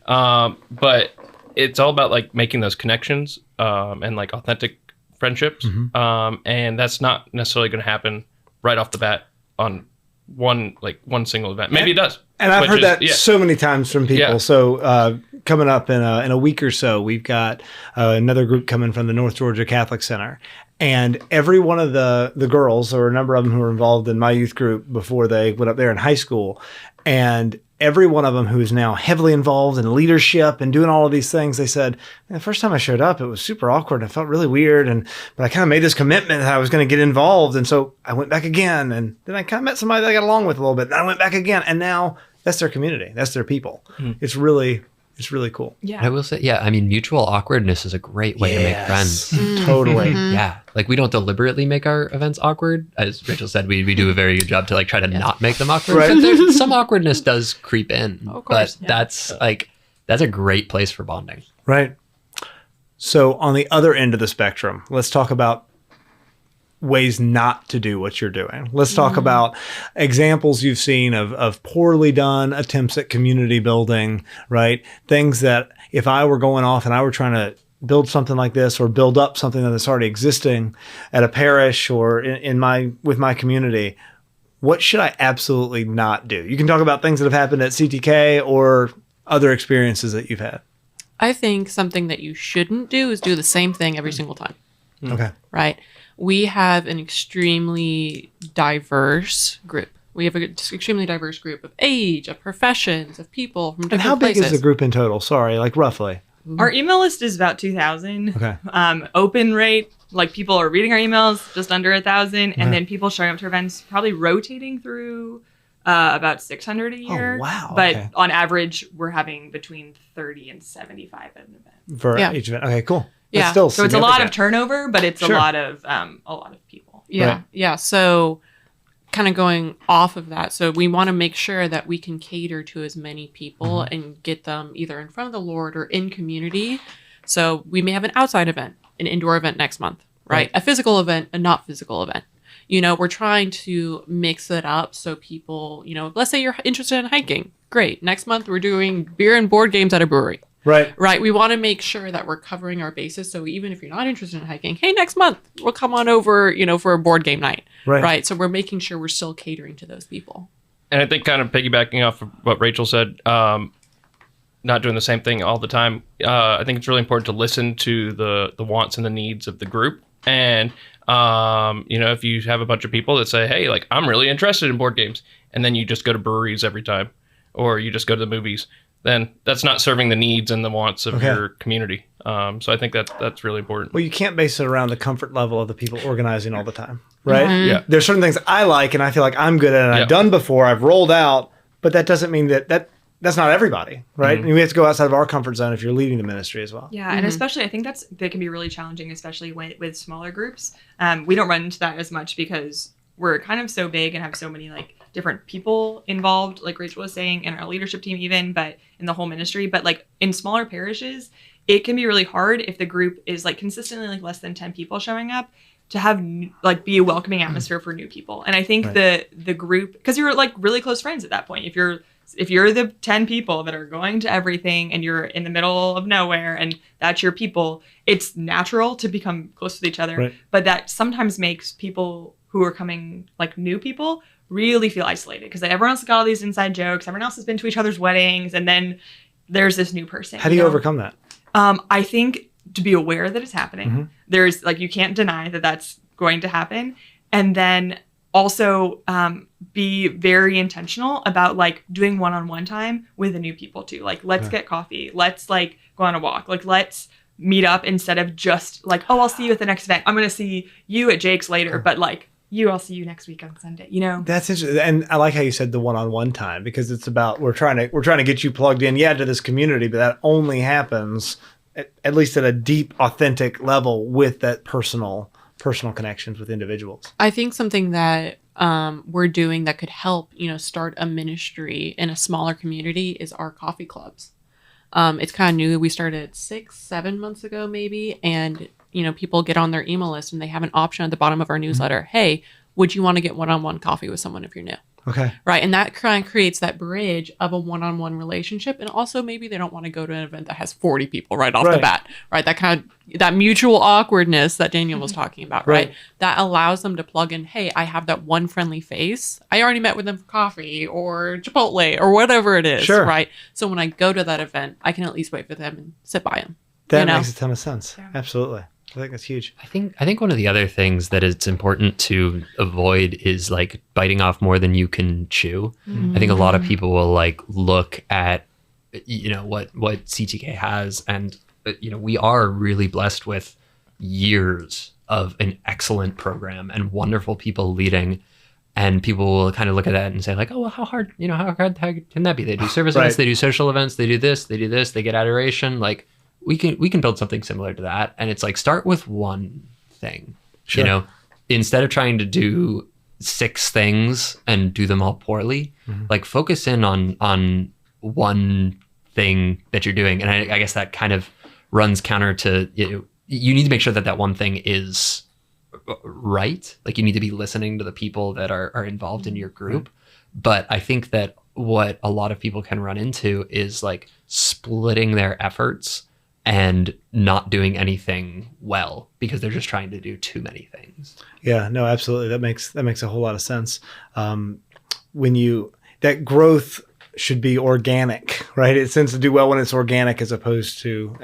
But it's all about like making those connections and like authentic friendships. Mhm. And that's not necessarily going to happen right off the bat on one single event. Maybe it does. And I've which heard is- that yeah. so many times from people. Yeah. So coming up in a week or so, we've got another group coming from the North Georgia Catholic Center. And every one of the girls, or a number of them who were involved in my youth group before they went up there in high school, and every one of them who is now heavily involved in leadership and doing all of these things, they said, the first time I showed up, it was super awkward and it felt really weird. But I kind of made this commitment that I was going to get involved. And so I went back again. And then I kind of met somebody that I got along with a little bit. And I went back again. And now that's their community. That's their people. It's really cool. Yeah. I will say, yeah, I mean, mutual awkwardness is a great way to make friends. Totally. Yeah, like we don't deliberately make our events awkward. As Rachel said, we do a very good job to like try to not make them awkward. Right. But some awkwardness does creep in. Of course, But that's a great place for bonding. Right. So on the other end of the spectrum, let's talk about ways not to do what you're doing. Let's talk about examples you've seen of poorly done attempts at community building, right? Things that if I were going off and I were trying to build something like this or build up something that's already existing at a parish or with my community, what should I absolutely not do? You can talk about things that have happened at CTK or other experiences that you've had. I think something that you shouldn't do is do the same thing every single time, Okay. right? We have an extremely diverse group. We have an extremely diverse group of age, of professions, of people from different And how big places. is the group in total? Sorry, like roughly. Our email list is about 2,000. Okay. Open rate, like people are reading our emails, just under 1,000, and Right. then people showing up to events, probably rotating through about 600 a year. wow, But okay. on average, we're having between 30 and 75 at an event. For Yeah. each event. Okay, cool. Yeah. That's still So it's a lot of significant. turnover, but it's Sure. a lot of people. Yeah, Right. yeah. So, kind of going off of that, so we want to make sure that we can cater to as many people and get them either in front of the Lord or in community. So we may have an outside event, an indoor event next month, right? A physical event, a not physical event. We're trying to mix it up so people, let's say you're interested in hiking. Great. Next month we're doing beer and board games at a brewery. Right. Right. We want to make sure that we're covering our bases. So even if you're not interested in hiking, hey, next month we'll come on over, for a board game night. Right. So we're making sure we're still catering to those people. And I think kind of piggybacking off of what Rachel said, not doing the same thing all the time. I think it's really important to listen to the wants and the needs of the group. And, if you have a bunch of people that say, hey, like, I'm really interested in board games, and then you just go to breweries every time, or you just go to the movies, then that's not serving the needs and the wants of Okay. your community. So I think that's really important. Well, you can't base it around the comfort level of the people organizing all the time, right? Yeah. There's certain things I like and I feel like I'm good at and Yeah. I've done before, I've rolled out, but that doesn't mean that's not everybody, right? And we have to go outside of our comfort zone if you're leading the ministry as well. Yeah, and especially I think that can be really challenging, especially with smaller groups. We don't run into that as much because we're kind of so big and have so many like different people involved, like Rachel was saying, in our leadership team even, but in the whole ministry. But like in smaller parishes, it can be really hard if the group is like consistently like less than 10 people showing up to have like be a welcoming atmosphere for new people. And I think the group, because you're like really close friends at that point. If you're the 10 people that are going to everything and you're in the middle of nowhere and that's your people, it's natural to become close with each other. Right. But that sometimes makes people who are coming, like new people, really feel isolated because everyone else has got all these inside jokes. Everyone else has been to each other's weddings. And then there's this new person. How do you overcome that? I think to be aware that it's happening. There's like, you can't deny that that's going to happen. And then also be very intentional about like doing one-on-one time with the new people too. Like, let's get coffee. Let's like go on a walk. Like, let's meet up instead of just like, oh, I'll see you at the next event. I'm going to see you at Jake's later, but like I'll see you next week on Sunday, you know? That's interesting. And I like how you said the one-on-one time because it's about, we're trying to get you plugged in, to this community, but that only happens at least at a deep, authentic level with that personal connections with individuals. I think something that we're doing that could help, start a ministry in a smaller community is our coffee clubs. It's kind of new. We started 6-7 months ago, maybe. And, people get on their email list and they have an option at the bottom of our newsletter. Hey, would you want to get one-on-one coffee with someone if you're new? Okay. Right. And that kind of creates that bridge of a one-on-one relationship. And also maybe they don't want to go to an event that has 40 people right off the bat. Right. That mutual awkwardness that Daniel was talking about. Right. That allows them to plug in, hey, I have that one friendly face. I already met with them for coffee or Chipotle or whatever it is. Sure. Right. So when I go to that event, I can at least wait for them and sit by them. That makes a ton of sense. Yeah. Absolutely. I think that's huge. I think one of the other things that it's important to avoid is like biting off more than you can chew. I think a lot of people will like look at, what CTK has, and we are really blessed with years of an excellent program and wonderful people leading. And people will kind of look at that and say like, oh, well, how hard can that be? They do service events, they do social events, they do this, they get adoration. Like, we can build something similar to that. And it's like, start with one thing, instead of trying to do 6 things and do them all poorly, like focus in on one thing that you're doing. And I guess that kind of runs counter to, you need to make sure that one thing is right. Like, you need to be listening to the people that are involved in your group. But I think that what a lot of people can run into is like splitting their efforts and not doing anything well because they're just trying to do too many things. Yeah, no, absolutely. That makes a whole lot of sense. That growth should be organic, right? It tends to do well when it's organic as opposed to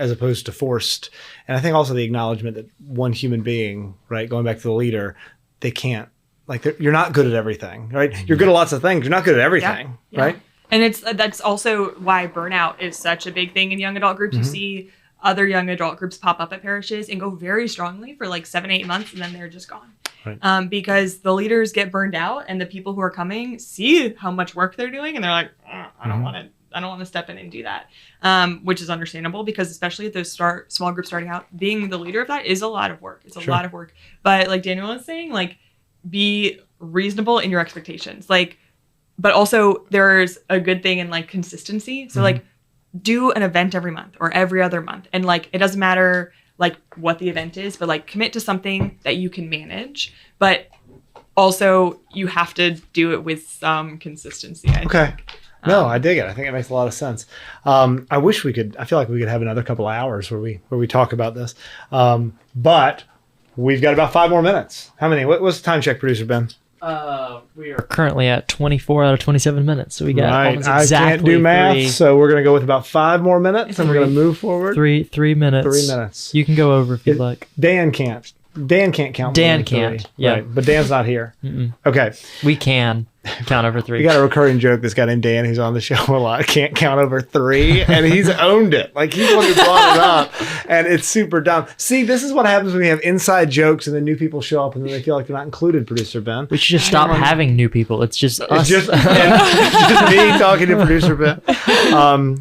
forced. And I think also the acknowledgement that one human being, right, going back to the leader, they can't, like, you're not good at everything, right? You're good at lots of things. You're not good at everything, right? And that's also why burnout is such a big thing in young adult groups. You see other young adult groups pop up at parishes and go very strongly for like 7-8 months, and then they're just gone. Right. Because the leaders get burned out, and the people who are coming see how much work they're doing, and they're like, I don't want to step in and do that, which is understandable because especially at those small groups starting out, being the leader of that is a lot of work. It's a lot of work. But like Daniel was saying, like, be reasonable in your expectations. Like, but also there's a good thing in like consistency. So like, do an event every month or every other month. And like, it doesn't matter like what the event is, but like commit to something that you can manage, but also you have to do it with some consistency. I think. No, I dig it. I think it makes a lot of sense. I feel like we could have another couple of hours where we talk about this. But we've got about 5 more minutes. How many? What's the time check, producer Ben? We are currently at 24 out of 27 minutes. So we got almost exactly I can't do math, so we're going to go with about 5 more minutes, and we're going to move forward. 3 minutes. 3 minutes. You can go over if you'd like. Dan can't count. Dan can't. Yeah. Right, but Dan's not here. Mm-mm. Okay. We can. Count over 3. We got a recurring joke. This guy named Dan, who's on the show a lot, can't count over 3, and he's owned it. Like, he's the one who brought it up, and it's super dumb. See, this is what happens when we have inside jokes, and then new people show up, and then they feel like they're not included. Producer Ben, We should just stop having new people. It's just us. it's just, just me talking to producer Ben,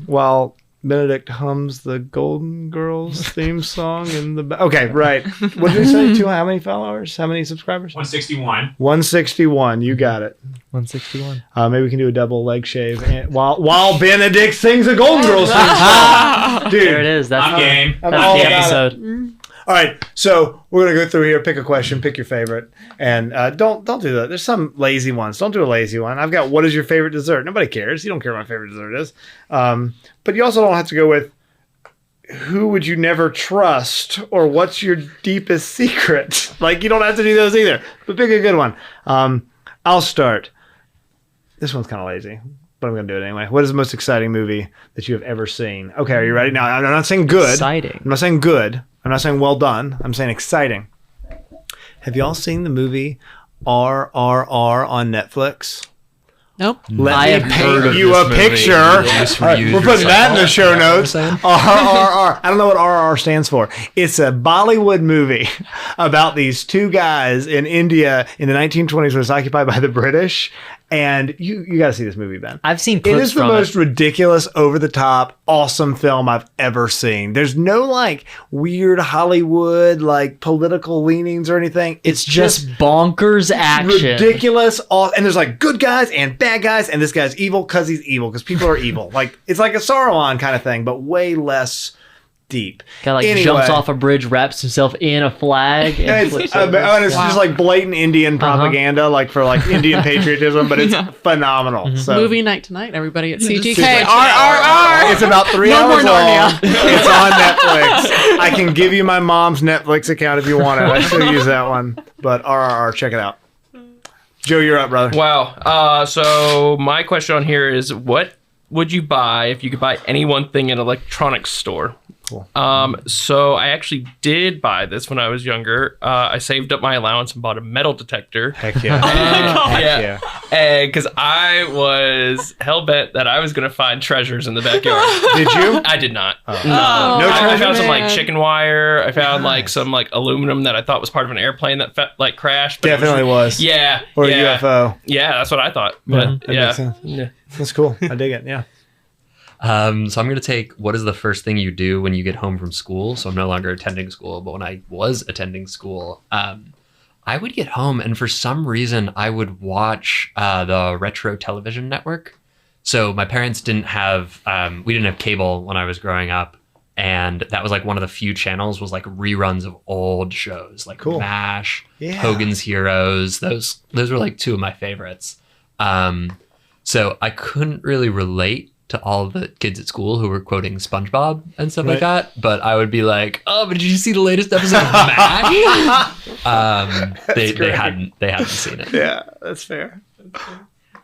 while Benedict hums the Golden Girls theme song in the okay, right. What did we say? How many followers? How many subscribers? 161. 161. You got it. 161. Maybe we can do a double leg shave while Benedict sings a Golden Girls theme song. Dude, There it is. That's I'm game. I'm that's all the about it. episode. All right, so we're gonna go through here, pick a question, pick your favorite, and don't do that. There's some lazy ones. Don't do a lazy one. I've got what is your favorite dessert? Nobody cares. You don't care what my favorite dessert is. But you also don't have to go with who would you never trust or what's your deepest secret. Like, you don't have to do those either. But pick a good one. I'll start. This one's kind of lazy, but I'm gonna do it anyway. What is the most exciting movie that you have ever seen? Okay, are you ready? Now, I'm not saying good. Exciting. I'm not saying good. I'm not saying well done. I'm saying exciting. Have y'all seen the movie RRR on Netflix? Nope. Let me heard paint of you this a movie. picture. Yes, All right, we're putting that in the show notes. RRR. I don't know what RRR stands for. It's a Bollywood movie about these two guys in India in the 1920s when it was occupied by the British. And you got to see this movie, Ben. I've seen It clips is the from most it. ridiculous, over-the-top, awesome film I've ever seen. There's no, like, weird Hollywood, like, political leanings or anything. It's just bonkers action. ridiculous. And there's, like, good guys and bad guys, and this guy's evil because he's evil, because people are evil. Like, it's like a Saruman kind of thing, but way less deep. Guy like Anyway. jumps off a bridge, wraps himself in a flag, and It's, flips and over. it's just like blatant Indian propaganda, like for like Indian patriotism, but it's phenomenal. So Movie night tonight, everybody at CGK. super- RRR. It's about 3 No hours more long. Narnia. It's on Netflix. I can give you my mom's Netflix account if you want it. I still use that one. But RRR, check it out. Joe, you're up, brother. Wow. So my question on here is, what would you buy if you could buy any one thing in an electronics store? Cool. So I actually did buy this when I was younger. I saved up my allowance and bought a metal detector. Heck yeah. Heck Yeah. And because I was hell bent that I was going to find treasures in the backyard. Did you? I did not. Oh. No. No I treasure? found some like man. chicken wire. I found like some like aluminum that I thought was part of an airplane that like crashed. But it Definitely was. Yeah. Or yeah. a UFO. Yeah, that's what I thought. But that yeah. makes sense. Yeah. That's cool. I dig it. Yeah. So I'm going to take what is the first thing you do when you get home from school? So I'm no longer attending school, but when I was attending school, I would get home and for some reason I would watch the Retro Television Network. So my parents didn't have, we didn't have cable when I was growing up. And that was like one of the few channels was like reruns of old shows like Cool. MASH, Yeah. Hogan's Heroes. Those were like two of my favorites. So I couldn't really relate to all of the kids at school who were quoting SpongeBob and stuff like Right. that. But I would be like, oh, but did you see the latest episode of MASH? They great. hadn't seen it. Yeah, that's fair.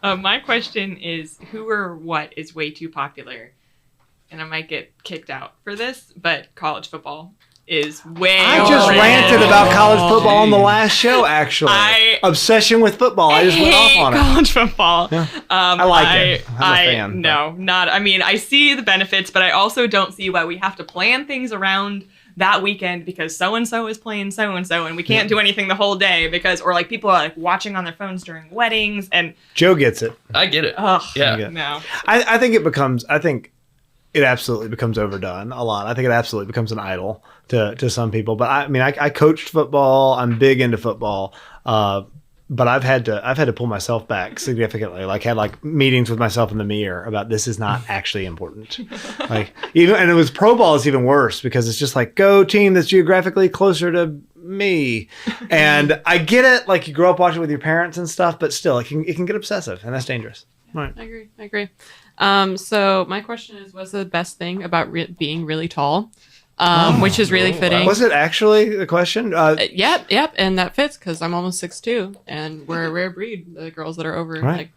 My question is, who or what is way too popular? And I might get kicked out for this, but college football is way I just overrated. ranted about college football on the last show, actually. I- Obsession with football. I just went off hate on it. college football. Yeah. I like it. I'm a fan, No, not. I mean, I see the benefits, but I also don't see why we have to plan things around that weekend because so and so is playing so and we can't do anything the whole day because, or like people are like watching on their phones during weddings and Joe gets it. I get it. ugh, Yeah. no. I think it absolutely becomes overdone a lot. I think it absolutely becomes an idol to some people. But I mean, I coached football. I'm big into football. But I've had to pull myself back significantly. Like had like meetings with myself in the mirror about this is not actually important. Like even and it was pro ball is even worse because it's just like go team that's geographically closer to me. And I get it. Like you grow up watching with your parents and stuff, but still it can get obsessive and that's dangerous. Right. I agree. So my question is, what's the best thing about being really tall? Which is really fitting. Was it actually the question? Yep, and that fits because I'm almost 6'2", and we're a rare breed. The girls that are over Right.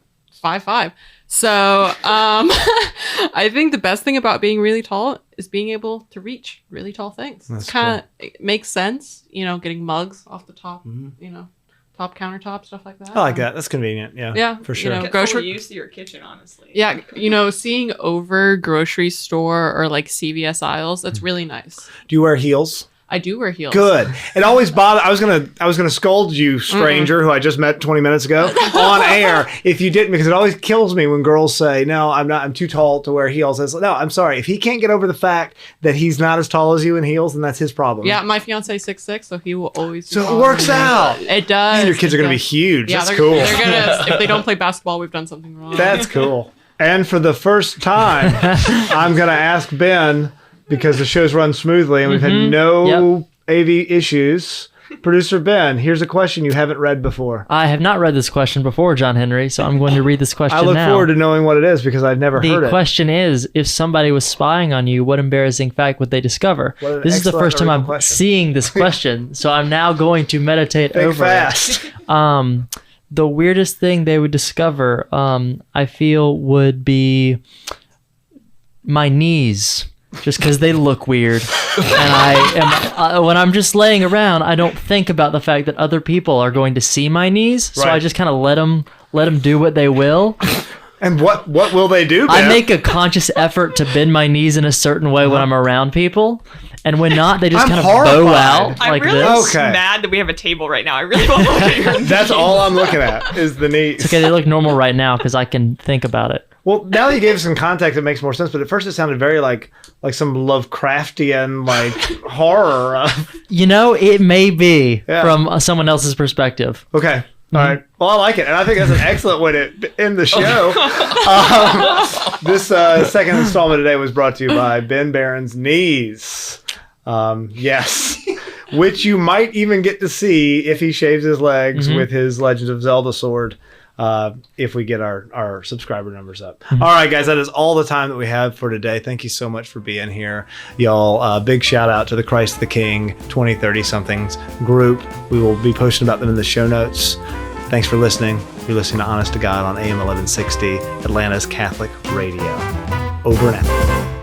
like 5'5". So I think the best thing about being really tall is being able to reach really tall things. That's It's kind of it makes sense, getting mugs off the top, top countertop, stuff like that. I like that. That's convenient. Yeah. Yeah, For you sure. know, Get grocery- full use of your kitchen, honestly. Yeah, seeing over grocery store or like CVS aisles, that's really nice. Do you wear heels? I do wear heels. Good. It always bothered. I was gonna scold you, stranger, who I just met 20 minutes ago, on air if you didn't, because it always kills me when girls say, "No, I'm not. I'm too tall to wear heels." It's like, no, I'm sorry. If he can't get over the fact that he's not as tall as you in heels, then that's his problem. Yeah, my fiance is 6'6", so he will always. So it works out. It does. And your kids are gonna be It does. huge. Yeah, That's they're, cool. They're gonna. If they don't play basketball, we've done something wrong. That's cool. And for the first time, I'm gonna ask Ben, because the show's run smoothly and we've had no AV issues. Producer Ben, here's a question you haven't read before. I have not read this question before, John Henry, so I'm going to read this question I look now. forward to knowing what it is because I've never heard The it. question is, if somebody was spying on you, what embarrassing fact would they discover? What an This is the excellent first time I'm original question. seeing this question, so I'm now going to meditate Think over fast. it. The weirdest thing they would discover, I feel, would be my knees. Just because they look weird, and I am when I'm just laying around, I don't think about the fact that other people are going to see my knees, so I Right. just kind of let them do what they will. And what will they do, Ben? I make a conscious effort to bend my knees in a certain way when I'm around people, and when not, they just I'm kind of horrified. bow out I'm like really this. Okay. mad that we have a table right now. I really want to look at your That's all I'm looking at is the knees. Okay, they look normal right now because I can think about it. Well, now that you gave us some context, it makes more sense. But at first, it sounded very like some Lovecraftian horror. You know, it may be Yeah. from someone else's perspective. Okay. All right. Well, I like it, and I think that's an excellent way to end the show. This second installment today was brought to you by Ben Barron's Knees. Yes, which you might even get to see if he shaves his legs with his Legend of Zelda sword. If we get our subscriber numbers up. All right, guys, that is all the time that we have for today. Thank you so much for being here. Y'all, big shout out to the Christ the King 2030 somethings group. We will be posting about them in the show notes. Thanks for listening. You're listening to Honest to God on AM 1160, Atlanta's Catholic Radio. Over and out.